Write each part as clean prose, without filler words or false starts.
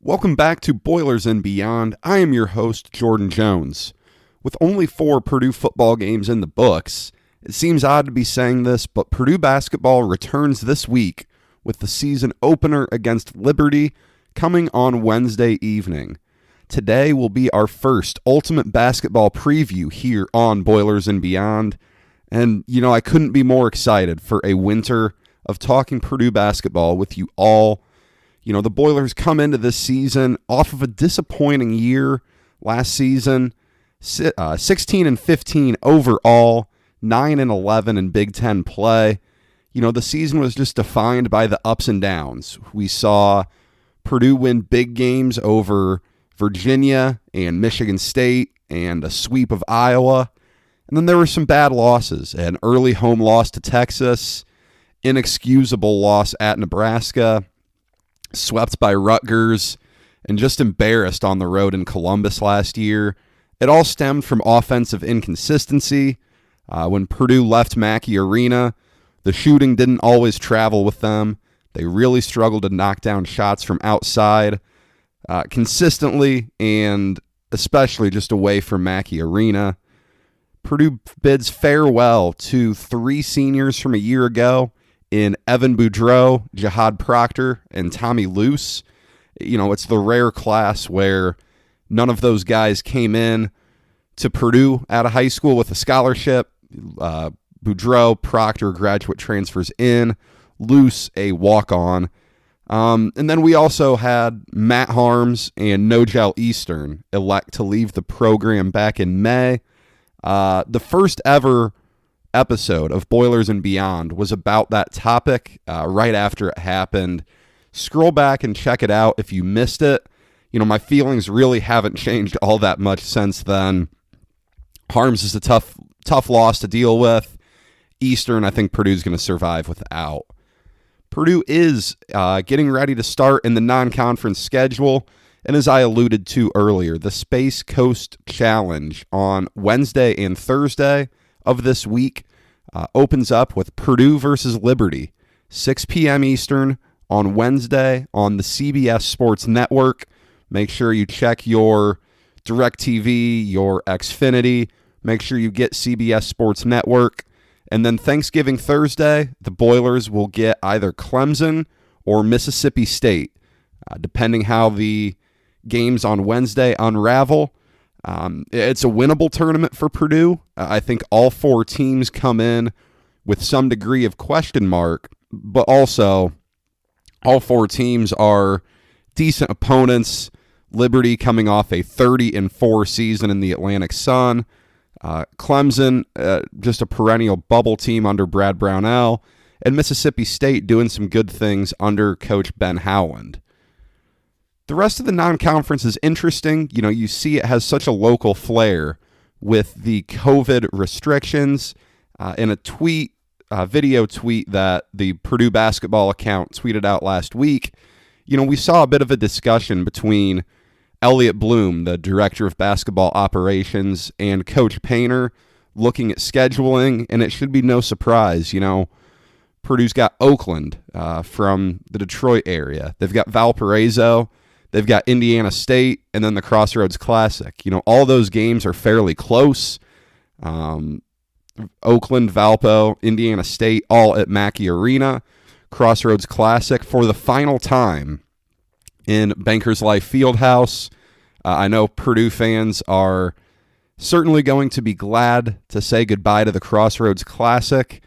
Welcome back to Boilers and Beyond. I am your host, Jordan Jones. With only 4 Purdue football games in the books, it seems odd to be saying this, but Purdue Basketball returns this week with the season opener against Liberty coming on Wednesday evening. Today will be our first Ultimate Basketball preview here on Boilers and Beyond, and I couldn't be more excited for a winter of talking Purdue basketball with you all. The Boilers come into this season off of a disappointing year last season, 16-15 overall, 9-11 in Big Ten play. The season was just defined by the ups and downs. We saw Purdue win big games over Virginia and Michigan State and a sweep of Iowa. And then there were some bad losses, an early home loss to Texas, inexcusable loss at Nebraska, swept by Rutgers, and just embarrassed on the road in Columbus last year. It all stemmed from offensive inconsistency. When Purdue left Mackey Arena, the shooting didn't always travel with them. They really struggled to knock down shots from outside consistently, and especially just away from Mackey Arena. Purdue bids farewell to 3 seniors from a year ago in Evan Boudreau, Jihad Proctor, and Tommy Luce. It's the rare class where none of those guys came in to Purdue out of high school with a scholarship. Boudreau, Proctor, graduate transfers in. Luce, a walk-on. And then we also had Matt Harms and Nogel Eastern elect to leave the program back in May. The first ever episode of Boilers and Beyond was about that topic right after it happened. Scroll back and check it out if you missed it. My feelings really haven't changed all that much since then. Harms is a tough loss to deal with. Eastern, I think Purdue's going to survive without. Purdue is getting ready to start in the non-conference schedule, and as I alluded to earlier, the Space Coast Challenge on Wednesday and Thursday of this week opens up with Purdue versus Liberty, 6 p.m. Eastern on Wednesday on the CBS Sports Network. Make sure you check your DirecTV, your Xfinity. Make sure you get CBS Sports Network. And then Thanksgiving Thursday, the Boilers will get either Clemson or Mississippi State, depending how the games on Wednesday unravel. It's a winnable tournament for Purdue. I think all 4 teams come in with some degree of question mark, but also all 4 teams are decent opponents. Liberty coming off a 30-4 season in the Atlantic Sun. Clemson, just a perennial bubble team under Brad Brownell. And Mississippi State doing some good things under Coach Ben Howland. The rest of the non-conference is interesting. You see it has such a local flair with the COVID restrictions. In a video tweet that the Purdue Basketball account tweeted out last week, we saw a bit of a discussion between Elliot Bloom, the director of basketball operations, and Coach Painter looking at scheduling, and it should be no surprise, Purdue's got Oakland from the Detroit area. They've got Valparaiso. They've got Indiana State, and then the Crossroads Classic. All those games are fairly close. Oakland, Valpo, Indiana State, all at Mackey Arena. Crossroads Classic for the final time in Bankers Life Fieldhouse. I know Purdue fans are certainly going to be glad to say goodbye to the Crossroads Classic.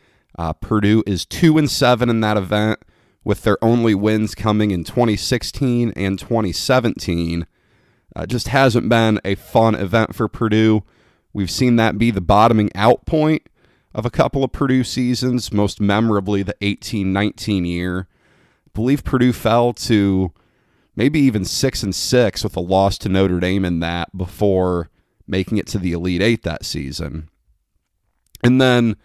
Purdue is 2-7 in that event, with their only wins coming in 2016 and 2017. Just hasn't been a fun event for Purdue. We've seen that be the bottoming out point of a couple of Purdue seasons, most memorably the 18-19 year. I believe Purdue fell to maybe even 6-6 with a loss to Notre Dame in that before making it to the Elite Eight that season. And then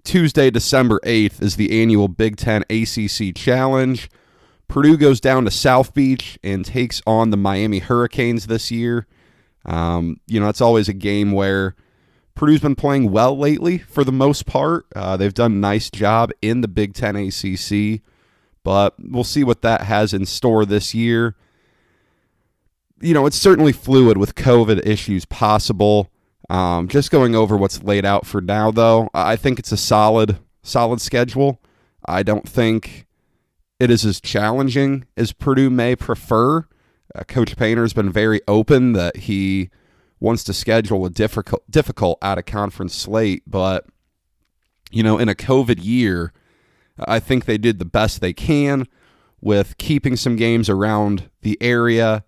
Tuesday, December 8th is the annual Big Ten ACC Challenge. Purdue goes down to South Beach and takes on the Miami Hurricanes this year. It's always a game where Purdue's been playing well lately for the most part. They've done a nice job in the Big Ten ACC, but we'll see what that has in store this year. it's certainly fluid with COVID issues possible. Just going over what's laid out for now, though, I think it's a solid schedule. I don't think it is as challenging as Purdue may prefer. Coach Painter has been very open that he wants to schedule a difficult out-of-conference slate, but, in a COVID year, I think they did the best they can with keeping some games around the area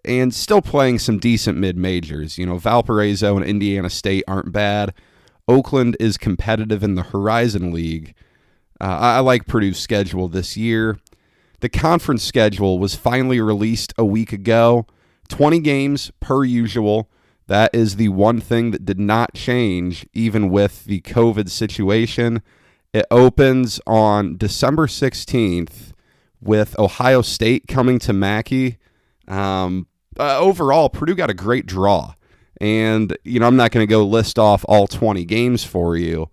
and still playing some decent mid-majors. Valparaiso and Indiana State aren't bad. Oakland is competitive in the Horizon League. I like Purdue's schedule this year. The conference schedule was finally released a week ago. 20 games per usual. That is the one thing that did not change even with the COVID situation. It opens on December 16th with Ohio State coming to Mackey. Overall, Purdue got a great draw. And, I'm not going to go list off all 20 games for you,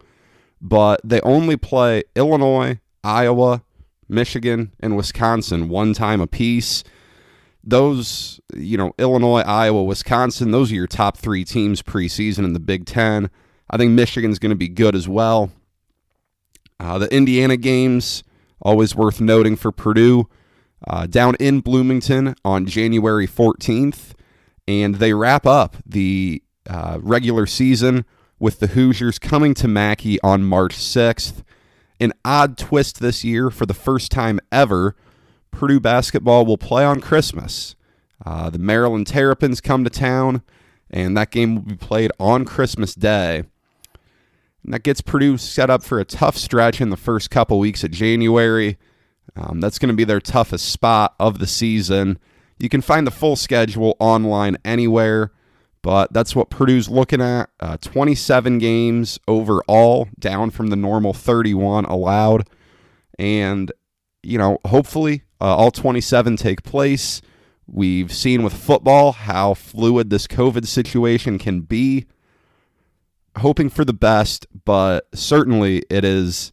but they only play Illinois, Iowa, Michigan, and Wisconsin one time apiece. Those, Illinois, Iowa, Wisconsin, those are your top three teams preseason in the Big Ten. I think Michigan's going to be good as well. The Indiana games, always worth noting for Purdue, down in Bloomington on January 14th, and they wrap up the regular season with the Hoosiers coming to Mackey on March 6th. An odd twist this year, for the first time ever, Purdue basketball will play on Christmas. The Maryland Terrapins come to town, and that game will be played on Christmas Day. And that gets Purdue set up for a tough stretch in the first couple weeks of January. That's going to be their toughest spot of the season. You can find the full schedule online anywhere, but that's what Purdue's looking at. 27 games overall, down from the normal 31 allowed. And, hopefully all 27 take place. We've seen with football how fluid this COVID situation can be. Hoping for the best, but certainly it is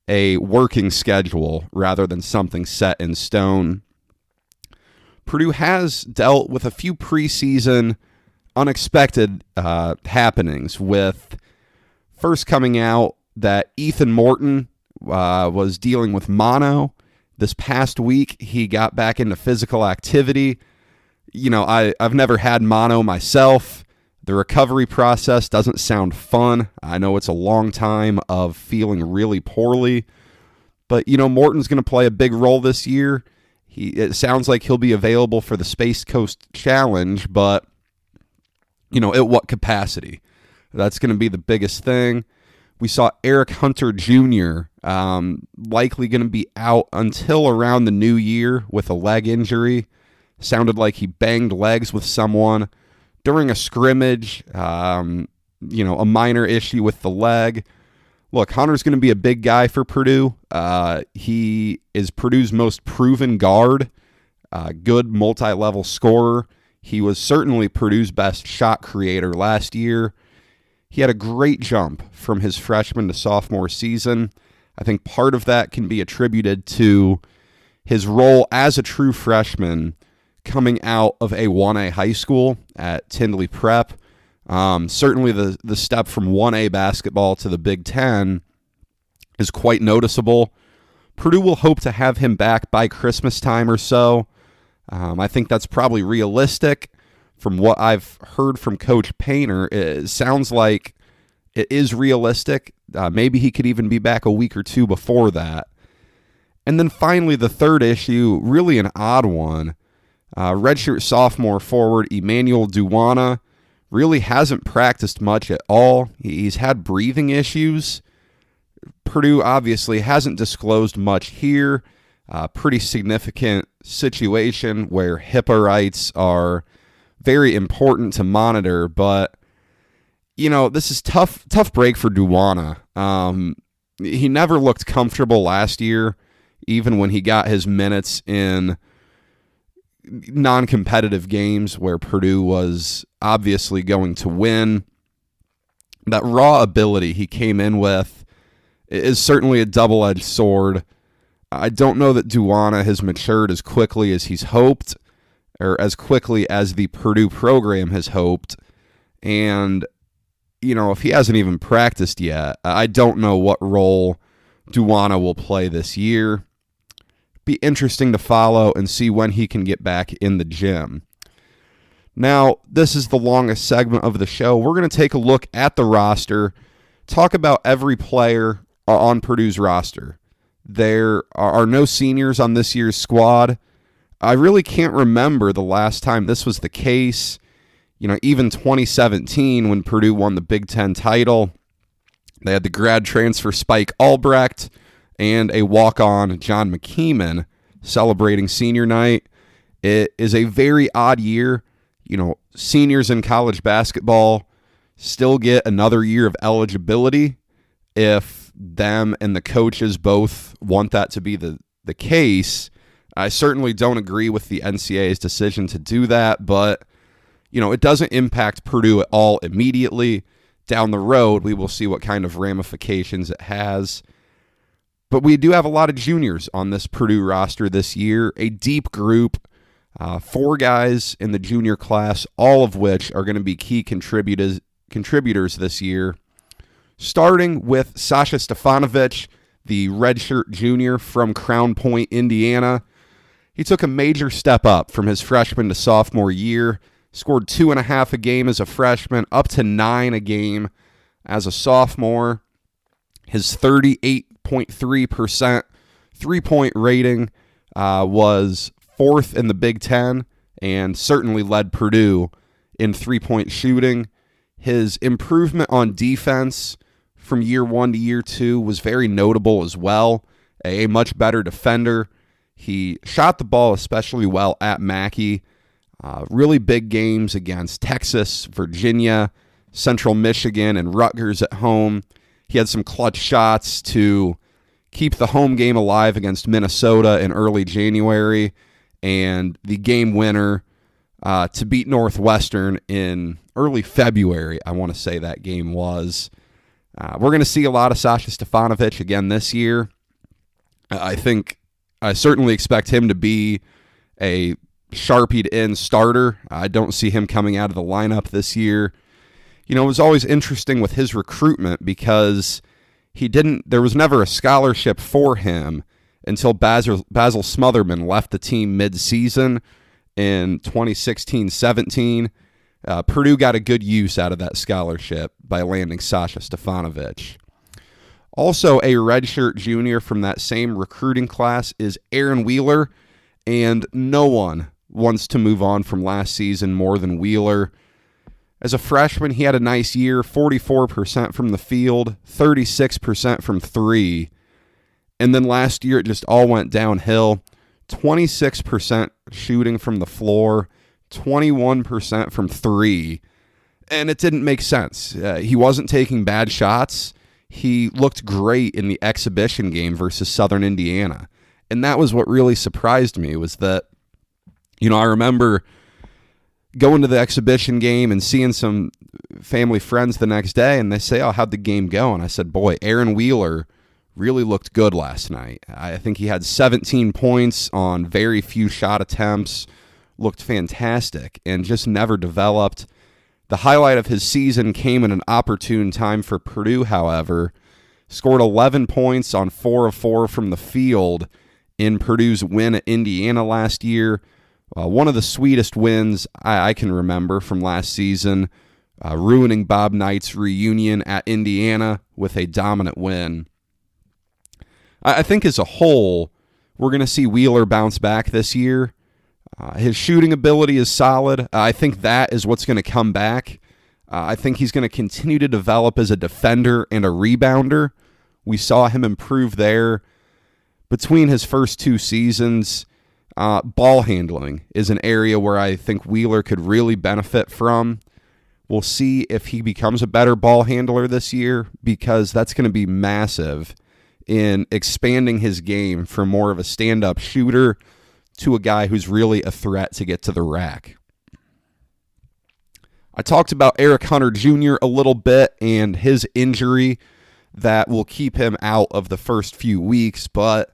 a working schedule rather than something set in stone. Purdue has dealt with a few preseason unexpected happenings, with first coming out that Ethan Morton was dealing with mono. This past week, he got back into physical activity. I've never had mono myself. The recovery process doesn't sound fun. I know it's a long time of feeling really poorly. But, Morton's going to play a big role this year. It sounds like he'll be available for the Space Coast Challenge, but, at what capacity? That's going to be the biggest thing. We saw Eric Hunter Jr. Likely going to be out until around the new year with a leg injury. Sounded like he banged legs with someone during a scrimmage, a minor issue with the leg. Look, Hunter's going to be a big guy for Purdue. He is Purdue's most proven guard, good multi-level scorer. He was certainly Purdue's best shot creator last year. He had a great jump from his freshman to sophomore season. I think part of that can be attributed to his role as a true freshman coming out of a 1A high school at Tindley Prep. Certainly the step from 1A basketball to the Big Ten is quite noticeable. Purdue will hope to have him back by Christmas time or so. I think that's probably realistic. From what I've heard from Coach Painter, it sounds like it is realistic. Maybe he could even be back a week or two before that. And then finally, the third issue, really an odd one. Redshirt sophomore forward Emmanuel Duwana really hasn't practiced much at all. He's had breathing issues. Purdue obviously hasn't disclosed much here. Pretty significant situation where HIPAA rights are very important to monitor, but this is tough break for Duwana. He never looked comfortable last year, even when he got his minutes in non-competitive games where Purdue was obviously going to win. That raw ability he came in with is certainly a double-edged sword. I don't know that Duwana has matured as quickly as he's hoped. or as quickly as the Purdue program has hoped. And, if he hasn't even practiced yet, I don't know what role Duana will play this year. Be interesting to follow and see when he can get back in the gym. Now, this is the longest segment of the show. We're going to take a look at the roster, talk about every player on Purdue's roster. There are no seniors on this year's squad. I really can't remember the last time this was the case. Even 2017 when Purdue won the Big Ten title, they had the grad transfer Spike Albrecht and a walk-on John McKeeman celebrating senior night. It is a very odd year. Seniors in college basketball still get another year of eligibility if them and the coaches both want that to be the case. I certainly don't agree with the NCAA's decision to do that, but it doesn't impact Purdue at all immediately. Down the road, we will see what kind of ramifications it has. But we do have a lot of juniors on this Purdue roster this year, a deep group, 4 guys in the junior class, all of which are going to be key contributors this year. Starting with Sasha Stefanovic, the redshirt junior from Crown Point, Indiana. He took a major step up from his freshman to sophomore year, scored 2.5 a game as a freshman, up to 9 a game as a sophomore. His 38.3% three-point rating was 4th in the Big Ten and certainly led Purdue in three-point shooting. His improvement on defense from year 1 to year 2 was very notable as well. A much better defender. He shot the ball especially well at Mackey. Really big games against Texas, Virginia, Central Michigan, and Rutgers at home. He had some clutch shots to keep the home game alive against Minnesota in early January, and the game winner to beat Northwestern in early February, I want to say that game was. We're going to see a lot of Sasha Stefanovic again this year. I certainly expect him to be a Sharpied-in starter. I don't see him coming out of the lineup this year. It was always interesting with his recruitment because there was never a scholarship for him until Basil Smotherman left the team mid-season in 2016-17. Purdue got a good use out of that scholarship by landing Sasha Stefanovic. Also, a redshirt junior from that same recruiting class is Aaron Wheeler, and no one wants to move on from last season more than Wheeler. As a freshman, he had a nice year, 44% from the field, 36% from 3. And then last year, it just all went downhill. 26% shooting from the floor, 21% from 3. And it didn't make sense. He wasn't taking bad shots. He looked great in the exhibition game versus Southern Indiana. And that was what really surprised me, was that, I remember going to the exhibition game and seeing some family friends the next day, and they say, "Oh, how'd the game go?" And I said, "Boy, Aaron Wheeler really looked good last night. I think he had 17 points on very few shot attempts, looked fantastic, and just never developed." The highlight of his season came at an opportune time for Purdue, however. Scored 11 points on 4 of 4 from the field in Purdue's win at Indiana last year. One of the sweetest wins I can remember from last season, ruining Bob Knight's reunion at Indiana with a dominant win. I think as a whole, we're going to see Wheeler bounce back this year. His shooting ability is solid. I think that is what's going to come back. I think he's going to continue to develop as a defender and a rebounder. We saw him improve there. Between his first 2 seasons, ball handling is an area where I think Wheeler could really benefit from. We'll see if he becomes a better ball handler this year, because that's going to be massive in expanding his game from more of a stand-up shooter to a guy who's really a threat to get to the rack. I talked about Eric Hunter Jr. a little bit and his injury that will keep him out of the first few weeks, but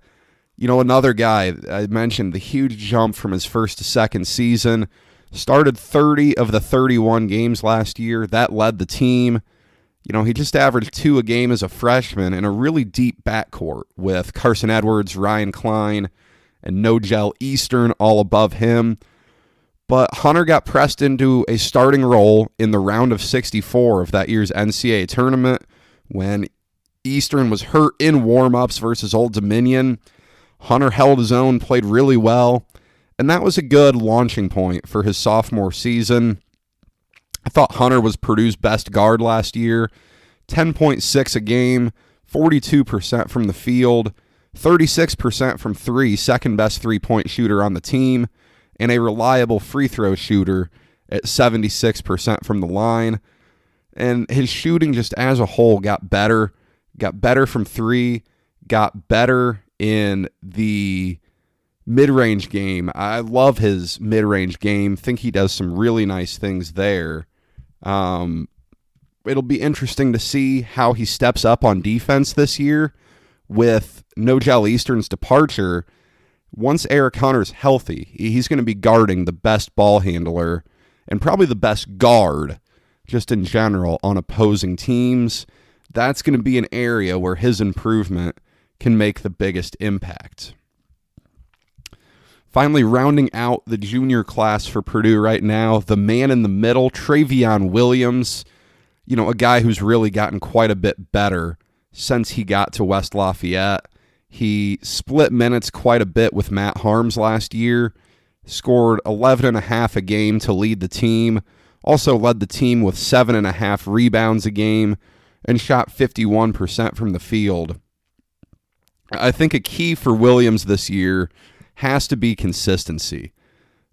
Another guy, I mentioned the huge jump from his first to second season, started 30 of the 31 games last year. That led the team. He just averaged 2 a game as a freshman in a really deep backcourt with Carson Edwards, Ryan Klein, and Nogel Eastern all above him. But Hunter got pressed into a starting role in the round of 64 of that year's NCAA tournament when Eastern was hurt in warm-ups versus Old Dominion. Hunter held his own, played really well, and that was a good launching point for his sophomore season. I thought Hunter was Purdue's best guard last year. 10.6 a game, 42% from the field, 36% from three, second best three-point shooter on the team, and a reliable free throw shooter at 76% from the line. And his shooting just as a whole got better from three, got better in the mid-range game. I love his mid-range game. Think he does some really nice things there. It'll be interesting to see how he steps up on defense this year with Nogel Eastern's departure. Once Eric Hunter's healthy, he's going to be guarding the best ball handler and probably the best guard just in general on opposing teams. That's going to be an area where his improvement can make the biggest impact. Finally, rounding out the junior class for Purdue right now, the man in the middle, Travion Williams, a guy who's really gotten quite a bit better since he got to West Lafayette. He split minutes quite a bit with Matt Harms last year, scored 11.5 a game to lead the team, also led the team with 7.5 rebounds a game, and shot 51% from the field. I think a key for Williams this year has to be consistency.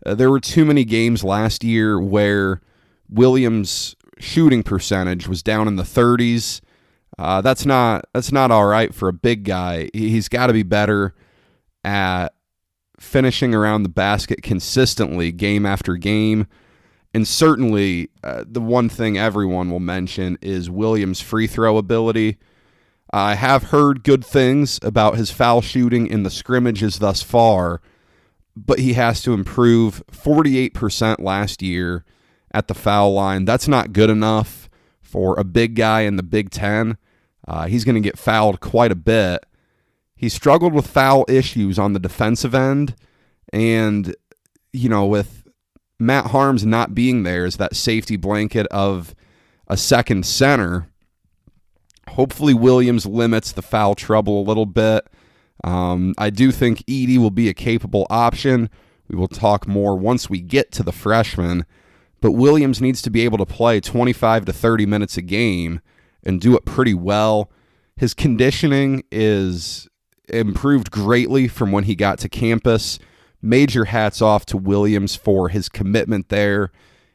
There were too many games last year where Williams' shooting percentage was down in the 30s. That's not all right for a big guy. He's got to be better at finishing around the basket consistently game after game. And certainly the one thing everyone will mention is Williams' free throw ability. I have heard good things about his foul shooting in the scrimmages thus far, but he has to improve. 48% last year at the foul line. That's not good enough for a big guy in the Big Ten. He's going to get fouled quite a bit. He struggled with foul issues on the defensive end, and, with Matt Harms not being there as that safety blanket of a second center, hopefully Williams limits the foul trouble a little bit. I do think Edey will be a capable option. We will talk more once we get to the freshmen, but Williams needs to be able to play 25 to 30 minutes a game and do it pretty well. His conditioning is improved greatly from when he got to campus. Major hats off to Williams for his commitment there.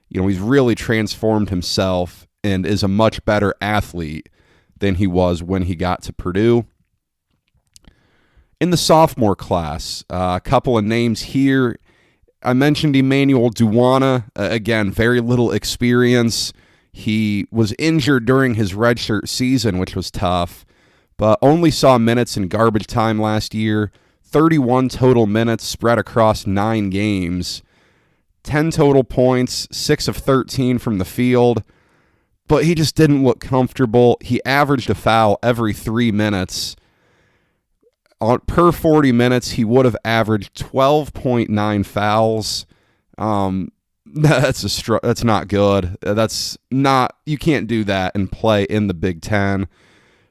He's really transformed himself and is a much better athlete than he was when he got to Purdue. In the sophomore class, a couple of names here. I mentioned Emmanuel Duwana. Again, very little experience. He was injured during his redshirt season, which was tough, but only saw minutes in garbage time last year. 31 total minutes spread across 9 games. 10 total points, 6 of 13 from the field, but he just didn't look comfortable. He averaged a foul every 3 minutes. Per 40 minutes, he would have averaged 12.9 fouls. That's not good. You can't do that and play in the Big Ten.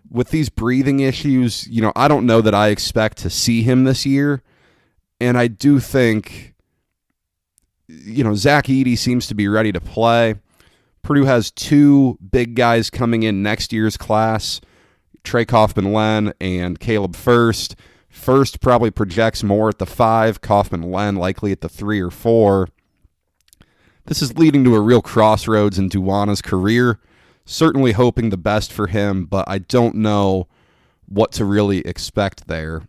With these breathing issues, I don't know that I expect to see him this year. And I do think, Zach Edey seems to be ready to play. Purdue has 2 big guys coming in next year's class, Trey Kaufman-Len and Caleb First. First probably projects more at the 5, Kaufman-Len likely at the 3 or 4. This is leading to a real crossroads in Duwana's career. Certainly hoping the best for him, but I don't know what to really expect there.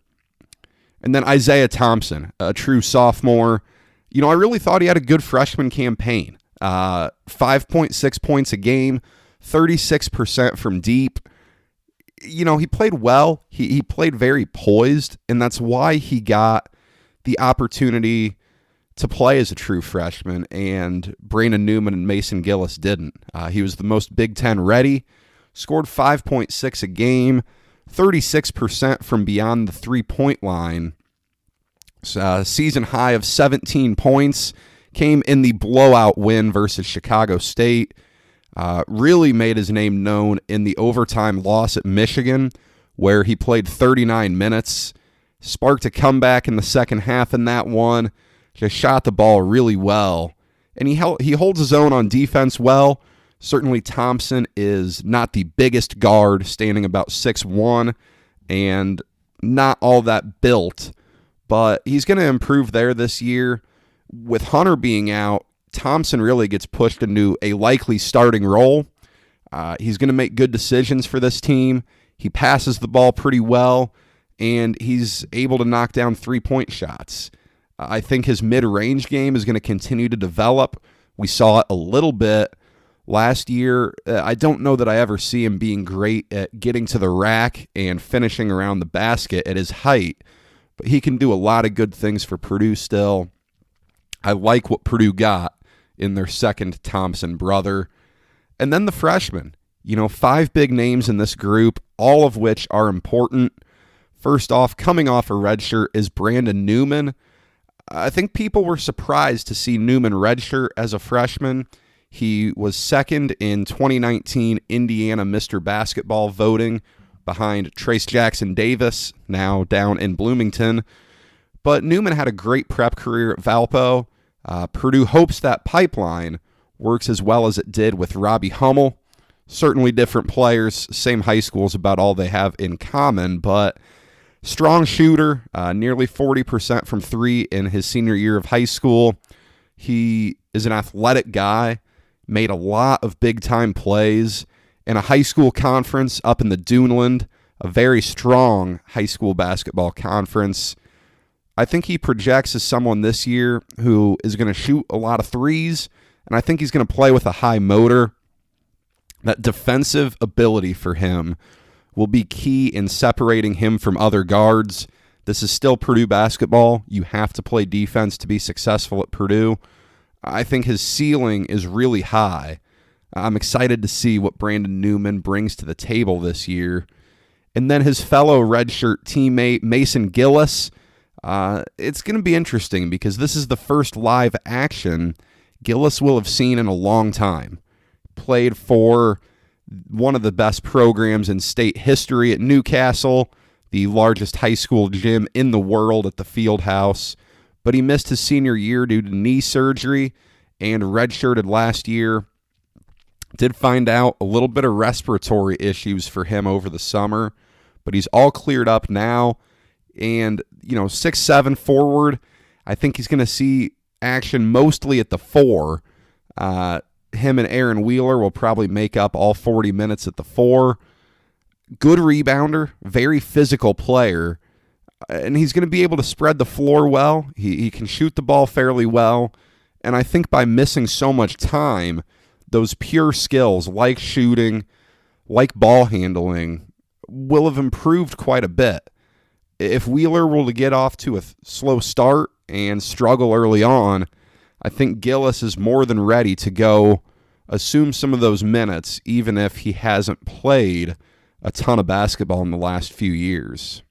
And then Isaiah Thompson, a true sophomore. I really thought he had a good freshman campaign. 5.6 points a game, 36% from deep. he played well. He played very poised, and that's why he got the opportunity to play as a true freshman, and Brandon Newman and Mason Gillis didn't. He was the most Big Ten ready, scored 5.6 a game, 36% from beyond the three-point line. Season high of 17 points came in the blowout win versus Chicago State. Really made his name known in the overtime loss at Michigan, where he played 39 minutes, sparked a comeback in the second half in that one, just shot the ball really well. And he holds his own on defense well. Certainly Thompson is not the biggest guard, standing about 6'1", and not all that built, but he's going to improve there this year. With Hunter being out, Thompson really gets pushed into a likely starting role. He's going to make good decisions for this team. He passes the ball pretty well, and he's able to knock down three-point shots. I think his mid-range game is going to continue to develop. We saw it a little bit last year. I don't know that I ever see him being great at getting to the rack and finishing around the basket at his height, but he can do a lot of good things for Purdue still. I like what Purdue got in their second Thompson brother. And then the freshmen. 5 big names in this group, all of which are important. First off, coming off a redshirt is Brandon Newman. I think people were surprised to see Newman redshirt as a freshman. He was second in 2019 Indiana Mr. Basketball voting behind Trace Jackson Davis, now down in Bloomington. But Newman had a great prep career at Valpo. Purdue hopes that pipeline works as well as it did with Robbie Hummel. Certainly different players, same high school is about all they have in common, but strong shooter, nearly 40% from three in his senior year of high school. He is an athletic guy, made a lot of big-time plays in a high school conference up in the Duneland, a very strong high school basketball conference. I think he projects as someone this year who is going to shoot a lot of threes, and I think he's going to play with a high motor. That defensive ability for him will be key in separating him from other guards. This is still Purdue basketball. You have to play defense to be successful at Purdue. I think his ceiling is really high. I'm excited to see what Brandon Newman brings to the table this year. And then his fellow redshirt teammate, Mason Gillis. It's going to be interesting because this is the first live action Gillis will have seen in a long time. Played for one of the best programs in state history at Newcastle, the largest high school gym in the world at the Fieldhouse. But he missed his senior year due to knee surgery and redshirted last year. Did find out a little bit of respiratory issues for him over the summer, but he's all cleared up now. And, 6'7" forward, I think he's going to see action mostly at the 4. Him and Aaron Wheeler will probably make up all 40 minutes at the 4. Good rebounder, very physical player, and he's going to be able to spread the floor well. He can shoot the ball fairly well, and I think by missing so much time, those pure skills like shooting, like ball handling, will have improved quite a bit. If Wheeler were to get off to a slow start and struggle early on, I think Gillis is more than ready to go assume some of those minutes, even if he hasn't played a ton of basketball in the last few years.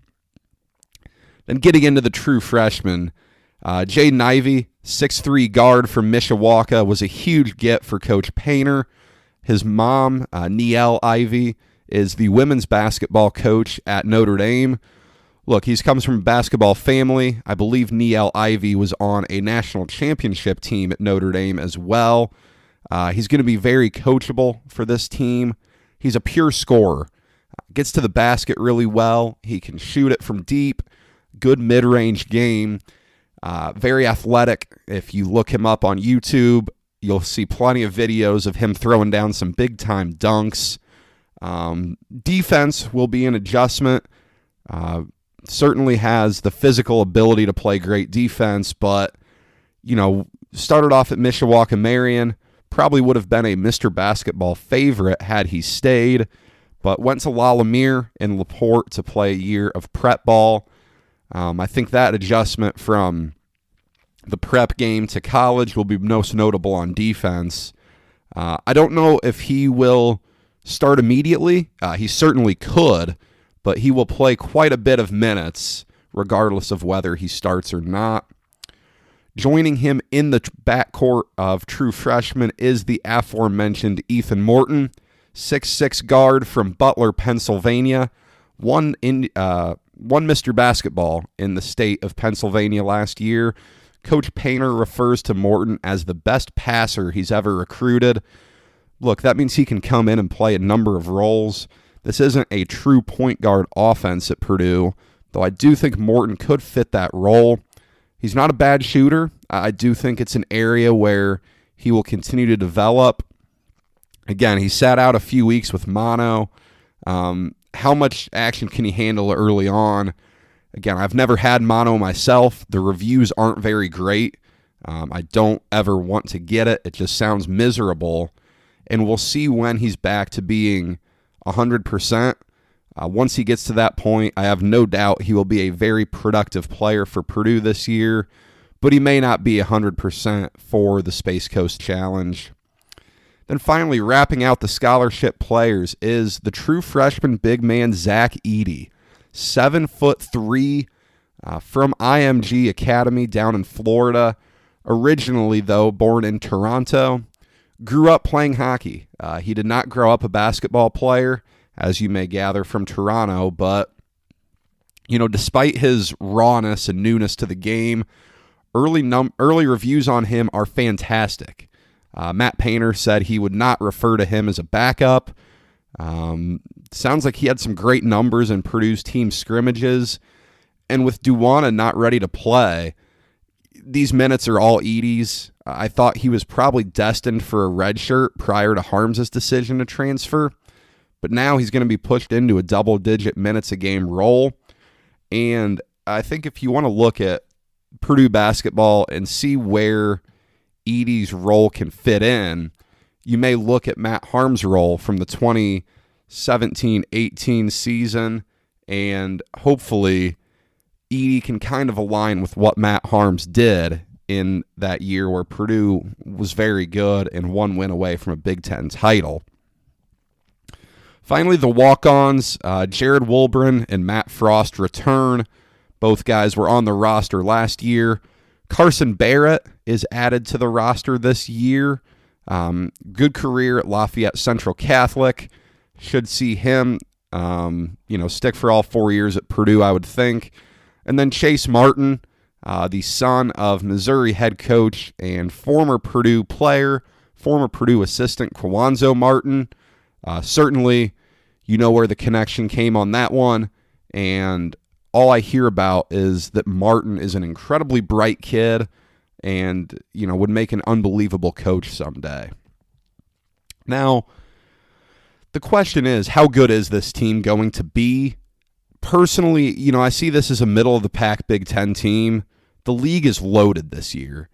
Then getting into the true freshmen, Jaden Ivey, 6'3" guard from Mishawaka, was a huge get for Coach Painter. His mom, Niele Ivey, is the women's basketball coach at Notre Dame. Look, he comes from a basketball family. I believe Niele Ivey was on a national championship team at Notre Dame as well. He's going to be very coachable for this team. He's a pure scorer. Gets to the basket really well. He can shoot it from deep. Good mid-range game. Very athletic. If you look him up on YouTube, you'll see plenty of videos of him throwing down some big-time dunks. Defense will be an adjustment. Certainly has the physical ability to play great defense, but, started off at Mishawaka Marion, probably would have been a Mr. Basketball favorite had he stayed, but went to La Lumiere and LaPorte to play a year of prep ball. I think that adjustment from the prep game to college will be most notable on defense. I don't know if he will start immediately. He certainly could, but he will play quite a bit of minutes regardless of whether he starts or not. Joining him in the backcourt of true freshmen is the aforementioned Ethan Morton, 6'6" guard from Butler, Pennsylvania. Won Mr. Basketball in the state of Pennsylvania last year. Coach Painter refers to Morton as the best passer he's ever recruited. Look, that means he can come in and play a number of roles. This isn't a true point guard offense at Purdue, though I do think Morton could fit that role. He's not a bad shooter. I do think it's an area where he will continue to develop. Again, he sat out a few weeks with mono. How much action can he handle early on? Again, I've never had mono myself. The reviews aren't very great. I don't ever want to get it. It just sounds miserable. And we'll see when he's back to being 100%. Once he gets to that point, I have no doubt he will be a very productive player for Purdue this year, but he may not be 100% for the Space Coast Challenge. Then finally, wrapping out the scholarship players is the true freshman big man Zach Edey, 7'3", from IMG Academy down in Florida. Originally, though, born in Toronto, grew up playing hockey. He did not grow up a basketball player, as you may gather from Toronto, but despite his rawness and newness to the game, early reviews on him are fantastic. Matt Painter said he would not refer to him as a backup. Sounds like he had some great numbers in Purdue's team scrimmages, and with Duwana not ready to play, these minutes are all Edey's. I thought he was probably destined for a red shirt prior to Harms' decision to transfer, but now he's going to be pushed into a double-digit minutes a game role. And I think if you want to look at Purdue basketball and see where Edey's role can fit in, you may look at Matt Harms' role from the 2017-18 season, and hopefully Edey can kind of align with what Matt Harms did in that year where Purdue was very good and one win away from a Big Ten title. Finally, the walk-ons, Jared Wolbrin and Matt Frost return. Both guys were on the roster last year. Carson Barrett is added to the roster this year. Good career at Lafayette Central Catholic. Should see him, stick for all 4 years at Purdue, I would think. And then Chase Martin, the son of Missouri head coach and former Purdue player, former Purdue assistant Kwanzo Martin. Certainly, you know where the connection came on that one. And all I hear about is that Martin is an incredibly bright kid and, would make an unbelievable coach someday. Now, the question is, how good is this team going to be? Personally, I see this as a middle-of-the-pack Big Ten team. The league is loaded this year.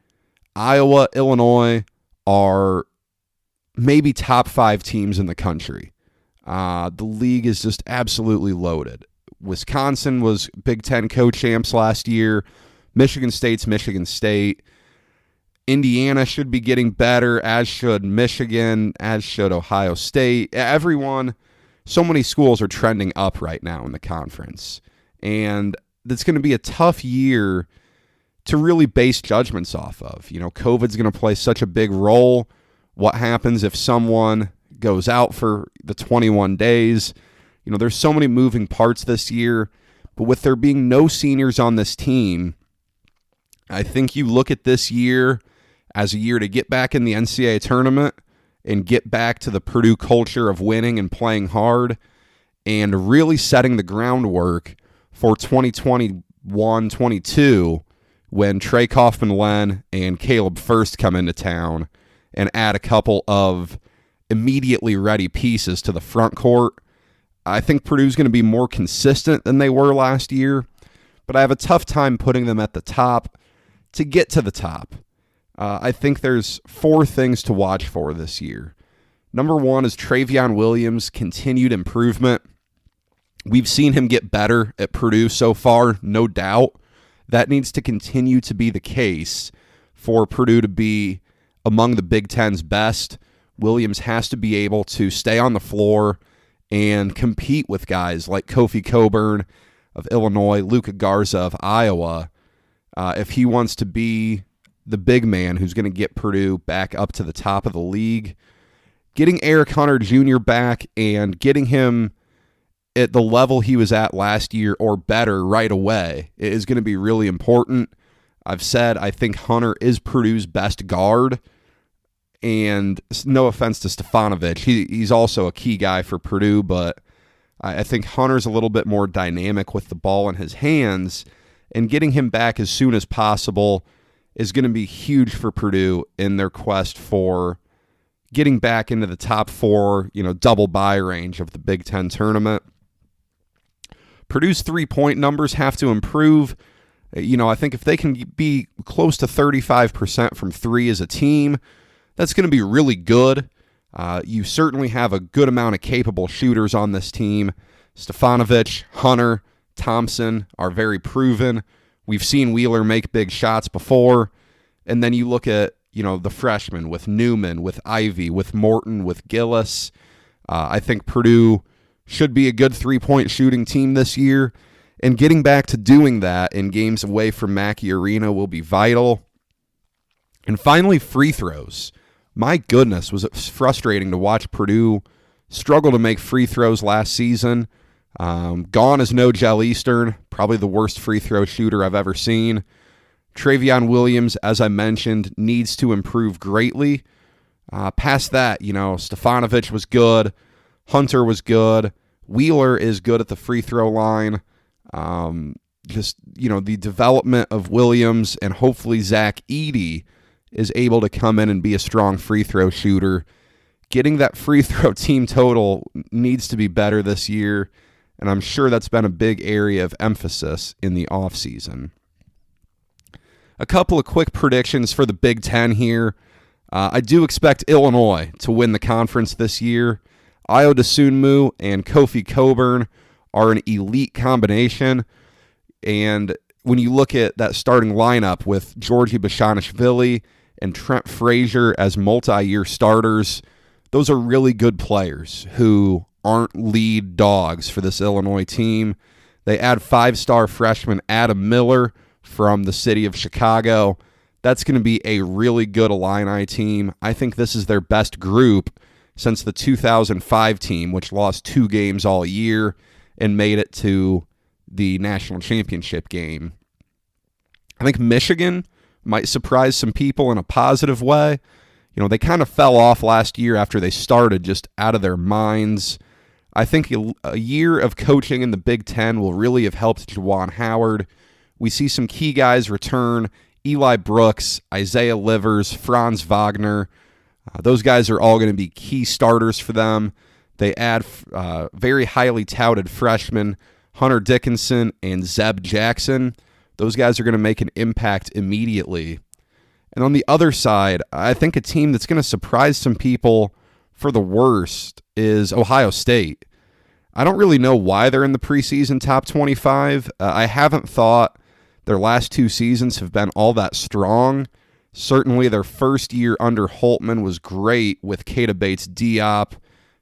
Iowa, Illinois are maybe top 5 teams in the country. The league is just absolutely loaded. Wisconsin was Big Ten co-champs last year. Michigan State's Michigan State. Indiana should be getting better, as should Michigan, as should Ohio State. Everyone, so many schools are trending up right now in the conference. And it's going to be a tough year to really base judgments off of. COVID's going to play such a big role. What happens if someone goes out for the 21 days? There's so many moving parts this year, but with there being no seniors on this team, I think you look at this year as a year to get back in the NCAA tournament and get back to the Purdue culture of winning and playing hard and really setting the groundwork for 2021-22 when Trey Kaufman-Len and Caleb First come into town and add a couple of immediately ready pieces to the front court. I think Purdue's going to be more consistent than they were last year, but I have a tough time putting them at the top. To get to the top, I think there's 4 things to watch for this year. Number one is Travion Williams' continued improvement. We've seen him get better at Purdue so far, no doubt. That needs to continue to be the case for Purdue to be among the Big Ten's best. Williams has to be able to stay on the floor and compete with guys like Kofi Cockburn of Illinois, Luka Garza of Iowa, if he wants to be the big man who's going to get Purdue back up to the top of the league. Getting Eric Hunter Jr. back and getting him at the level he was at last year or better right away is going to be really important. I've said I think Hunter is Purdue's best guard, and no offense to Stefanovic, he's also a key guy for Purdue, but I think Hunter's a little bit more dynamic with the ball in his hands, and getting him back as soon as possible is going to be huge for Purdue in their quest for getting back into the top four, double bye range of the Big Ten tournament. Purdue's three-point numbers have to improve. I think if they can be close to 35% from three as a team, that's going to be really good. You certainly have a good amount of capable shooters on this team. Stefanovic, Hunter, Thompson are very proven. We've seen Wheeler make big shots before. And then you look at, the freshmen with Newman, with Ivy, with Morton, with Gillis. I think Purdue should be a good three-point shooting team this year. And getting back to doing that in games away from Mackey Arena will be vital. And finally, free throws. My goodness, was it frustrating to watch Purdue struggle to make free throws last season. Gone is no Jell Eastern, probably the worst free throw shooter I've ever seen. Travion Williams, as I mentioned, needs to improve greatly. Past that, Stefanovic was good. Hunter was good. Wheeler is good at the free throw line. The development of Williams and hopefully Zach Edey is able to come in and be a strong free throw shooter. Getting that free throw team total needs to be better this year, and I'm sure that's been a big area of emphasis in the offseason. A couple of quick predictions for the Big Ten here. I do expect Illinois to win the conference this year. Ayo Dosunmu and Kofi Cockburn are an elite combination, and when you look at that starting lineup with Georgi Bashanishvili and Trent Frazier as multi-year starters, those are really good players who aren't lead dogs for this Illinois team. They add five-star freshman Adam Miller from the city of Chicago. That's going to be a really good Illini team. I think this is their best group since the 2005 team, which lost 2 games all year and made it to the national championship game. I think Michigan might surprise some people in a positive way. They kind of fell off last year after they started just out of their minds. I think a year of coaching in the Big Ten will really have helped Juwan Howard. We see some key guys return: Eli Brooks, Isaiah Livers, Franz Wagner. Those guys are all going to be key starters for them. They add very highly touted freshmen Hunter Dickinson and Zeb Jackson. Those guys are going to make an impact immediately. And on the other side, I think a team that's going to surprise some people for the worst is Ohio State. I don't really know why they're in the preseason top 25. I haven't thought their last 2 seasons have been all that strong. Certainly their first year under Holtman was great with Keita Bates-Diop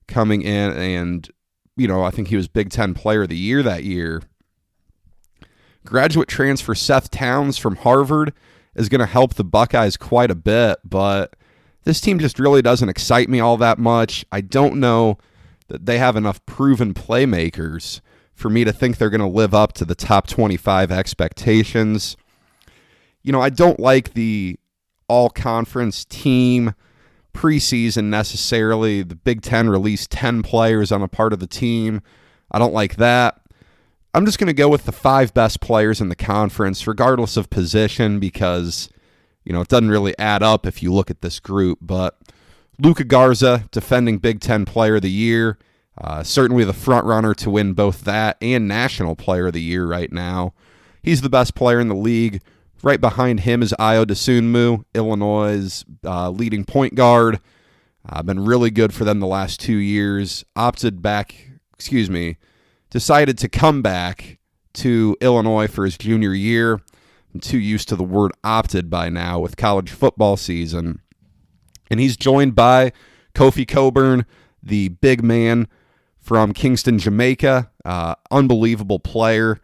coming in, and I think he was Big Ten Player of the Year that year. Graduate transfer Seth Towns from Harvard is going to help the Buckeyes quite a bit, but this team just really doesn't excite me all that much. I don't know that they have enough proven playmakers for me to think they're going to live up to the top 25 expectations. I don't like the all-conference team preseason necessarily. The Big Ten released 10 players on a part of the team. I don't like that. I'm just going to go with the 5 best players in the conference, regardless of position, because, it doesn't really add up if you look at this group. But Luka Garza, defending Big Ten Player of the Year, certainly the front runner to win both that and National Player of the Year right now. He's the best player in the league. Right behind him is Ayo Dosunmu, Illinois' leading point guard. Been really good for them the last 2 years. Decided to come back to Illinois for his junior year. I'm too used to the word opted by now with college football season. And he's joined by Kofi Coburn, the big man from Kingston, Jamaica. Unbelievable player.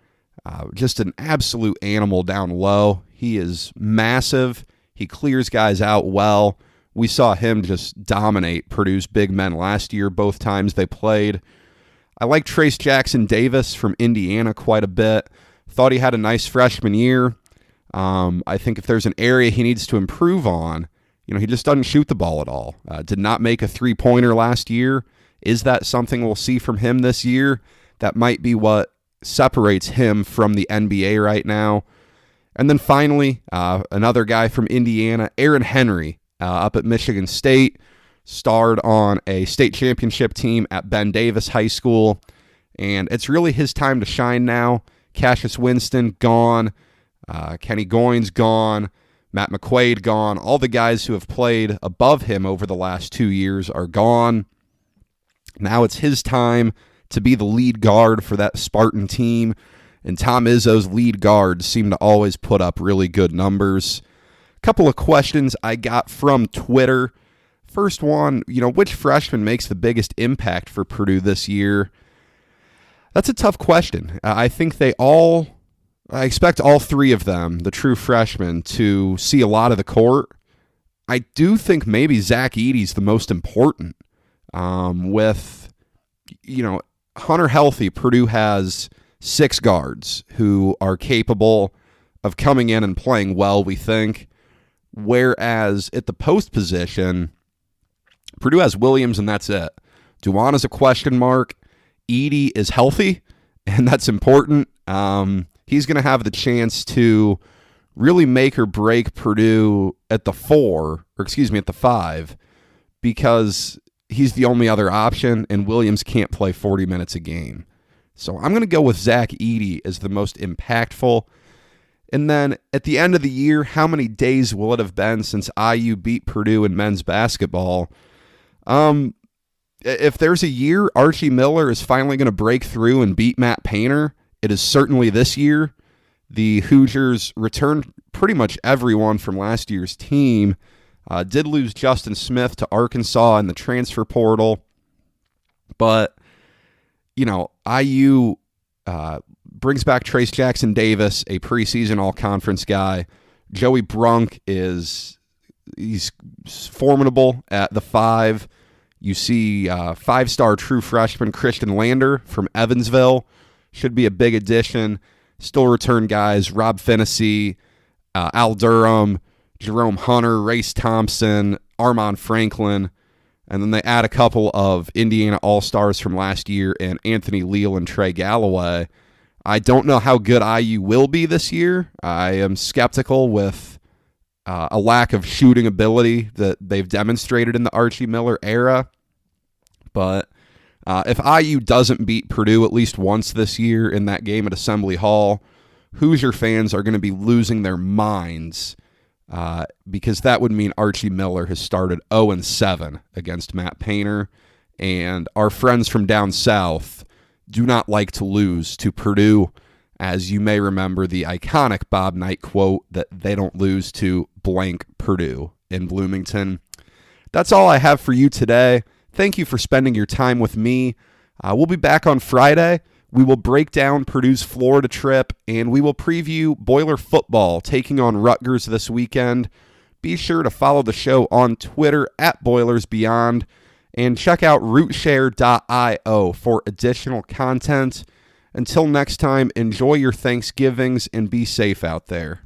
Just an absolute animal down low. He is massive. He clears guys out well. We saw him just dominate Purdue's big men last year, both times they played. I like Trace Jackson Davis from Indiana quite a bit. Thought he had a nice freshman year. I think if there's an area he needs to improve on, he just doesn't shoot the ball at all. Did not make a three-pointer last year. Is that something we'll see from him this year? That might be what separates him from the NBA right now. And then finally, another guy from Indiana, Aaron Henry, up at Michigan State, starred on a state championship team at Ben Davis High School, and it's really his time to shine now. Cassius Winston gone, Kenny Goins gone, Matt McQuaid gone. All the guys who have played above him over the last 2 years are gone. Now it's his time to be the lead guard for that Spartan team, and Tom Izzo's lead guards seem to always put up really good numbers. A couple of questions I got from Twitter. First one, which freshman makes the biggest impact for Purdue this year? That's a tough question. I expect all three of them, the true freshmen, to see a lot of the court. I do think maybe Zach Edey's the most important. With Hunter healthy, Purdue has 6 guards who are capable of coming in and playing well, we think. Whereas at the post position, Purdue has Williams, and that's it. Duan is a question mark. Edey is healthy, and that's important. He's going to have the chance to really make or break Purdue at the 5, because he's the only other option, and Williams can't play 40 minutes a game. So I'm going to go with Zach Edey as the most impactful. And then at the end of the year, how many days will it have been since IU beat Purdue in men's basketball? If there's a year Archie Miller is finally going to break through and beat Matt Painter, it is certainly this year. The Hoosiers returned pretty much everyone from last year's team. Did lose Justin Smith to Arkansas in the transfer portal. But, IU brings back Trace Jackson Davis, a preseason all-conference guy. Joey Brunk he's formidable at the 5. You see 5-star true freshman Christian Lander from Evansville. Should be a big addition. Still return guys, Rob Finnessy, Al Durham, Jerome Hunter, Race Thompson, Armand Franklin. And then they add a couple of Indiana All-Stars from last year and Anthony Leal and Trey Galloway. I don't know how good IU will be this year. I am skeptical with a lack of shooting ability that they've demonstrated in the Archie Miller era. But if IU doesn't beat Purdue at least once this year in that game at Assembly Hall, Hoosier fans are going to be losing their minds because that would mean Archie Miller has started 0-7 against Matt Painter, and our friends from down south do not like to lose to Purdue, as you may remember the iconic Bob Knight quote that they don't lose to blank Purdue in Bloomington. That's all I have for you today. Thank you for spending your time with me. We'll be back on Friday. We will break down Purdue's Florida trip, and we will preview Boiler football taking on Rutgers this weekend. Be sure to follow the show on Twitter at BoilersBeyond, and check out rootshare.io for additional content. Until next time, enjoy your Thanksgivings and be safe out there.